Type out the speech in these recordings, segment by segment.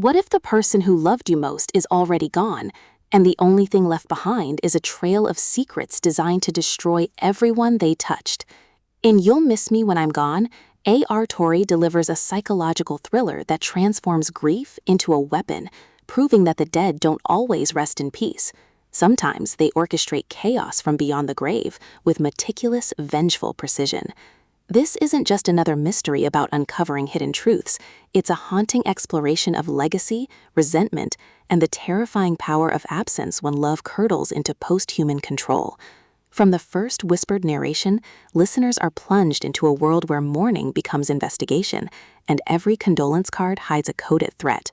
What if the person who loved you most is already gone, and the only thing left behind is a trail of secrets designed to destroy everyone they touched? In You'll Miss Me When I'm Gone, A.R. Torre delivers a psychological thriller that transforms grief into a weapon, proving that the dead don't always rest in peace. Sometimes they orchestrate chaos from beyond the grave with meticulous, vengeful precision. This isn't just another mystery about uncovering hidden truths. It's a haunting exploration of legacy, resentment, and the terrifying power of absence when love curdles into post-human control. From the first whispered narration, listeners are plunged into a world where mourning becomes investigation, and every condolence card hides a coded threat.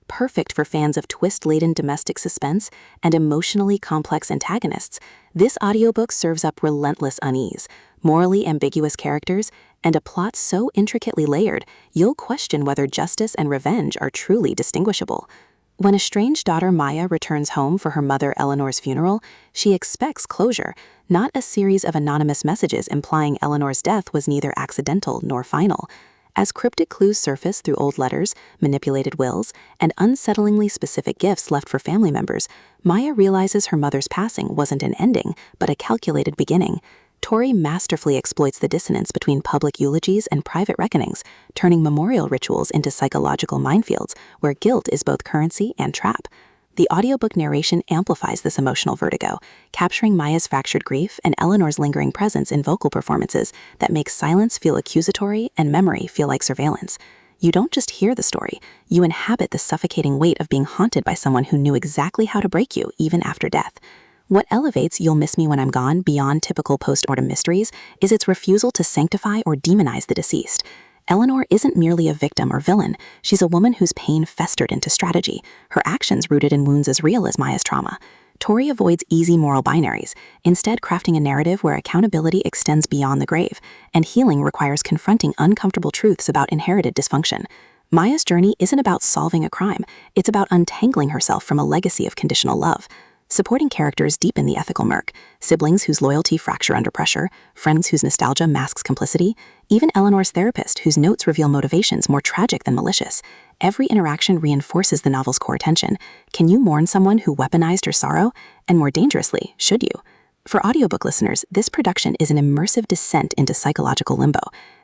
Perfect for fans of twist-laden domestic suspense and emotionally complex antagonists, this audiobook serves up relentless unease, morally ambiguous characters, and a plot so intricately layered you'll question whether justice and revenge are truly distinguishable. When estranged daughter Maya returns home for her mother Eleanor's funeral, she expects closure, not a series of anonymous messages implying Eleanor's death was neither accidental nor final. As cryptic clues surface through old letters, manipulated wills, and unsettlingly specific gifts left for family members, Maya realizes her mother's passing wasn't an ending, but a calculated beginning. Torre masterfully exploits the dissonance between public eulogies and private reckonings, turning memorial rituals into psychological minefields where guilt is both currency and trap. The audiobook narration amplifies this emotional vertigo, capturing Maya's fractured grief and Eleanor's lingering presence in vocal performances that make silence feel accusatory and memory feel like surveillance. You don't just hear the story, you inhabit the suffocating weight of being haunted by someone who knew exactly how to break you even after death. What elevates You'll Miss Me When I'm Gone beyond typical post-mortem mysteries is its refusal to sanctify or demonize the deceased. Eleanor isn't merely a victim or villain, she's a woman whose pain festered into strategy, her actions rooted in wounds as real as Maya's trauma. Torre avoids easy moral binaries, instead crafting a narrative where accountability extends beyond the grave, and healing requires confronting uncomfortable truths about inherited dysfunction. Maya's journey isn't about solving a crime, it's about untangling herself from a legacy of conditional love. Supporting characters deepen the ethical murk, siblings whose loyalty fracture under pressure, friends whose nostalgia masks complicity, even Eleanor's therapist whose notes reveal motivations more tragic than malicious. Every interaction reinforces the novel's core tension. Can you mourn someone who weaponized your sorrow? And more dangerously, should you? For audiobook listeners, this production is an immersive descent into psychological limbo.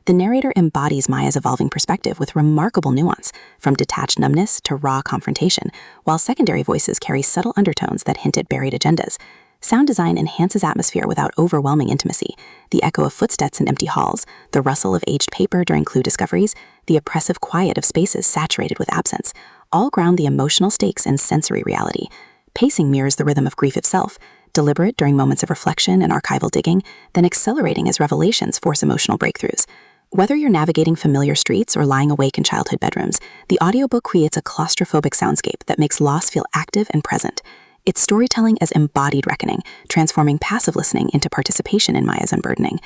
The narrator embodies Maya's evolving perspective with remarkable nuance, from detached numbness to raw confrontation, while secondary voices carry subtle undertones that hint at buried agendas. Sound design enhances atmosphere without overwhelming intimacy. The echo of footsteps in empty halls, the rustle of aged paper during clue discoveries, the oppressive quiet of spaces saturated with absence, all ground the emotional stakes in sensory reality. Pacing mirrors the rhythm of grief itself, deliberate during moments of reflection and archival digging, then accelerating as revelations force emotional breakthroughs. Whether you're navigating familiar streets or lying awake in childhood bedrooms, the audiobook creates a claustrophobic soundscape that makes loss feel active and present. It's storytelling as embodied reckoning, transforming passive listening into participation in Maya's unburdening.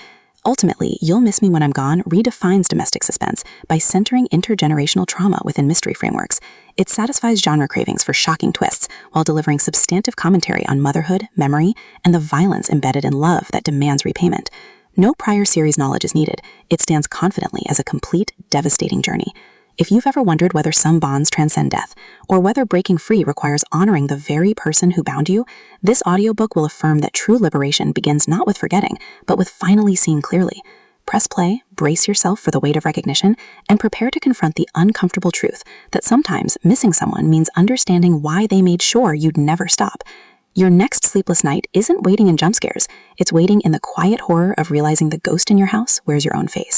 Ultimately, You'll Miss Me When I'm Gone redefines domestic suspense by centering intergenerational trauma within mystery frameworks. It satisfies genre cravings for shocking twists while delivering substantive commentary on motherhood, memory, and the violence embedded in love that demands repayment. No prior series knowledge is needed. It stands confidently as a complete, devastating journey. If you've ever wondered whether some bonds transcend death, or whether breaking free requires honoring the very person who bound you, this audiobook will affirm that true liberation begins not with forgetting, but with finally seeing clearly. Press play, brace yourself for the weight of recognition, and prepare to confront the uncomfortable truth that sometimes missing someone means understanding why they made sure you'd never stop. Your next sleepless night isn't waiting in jump scares, it's waiting in the quiet horror of realizing the ghost in your house wears your own face.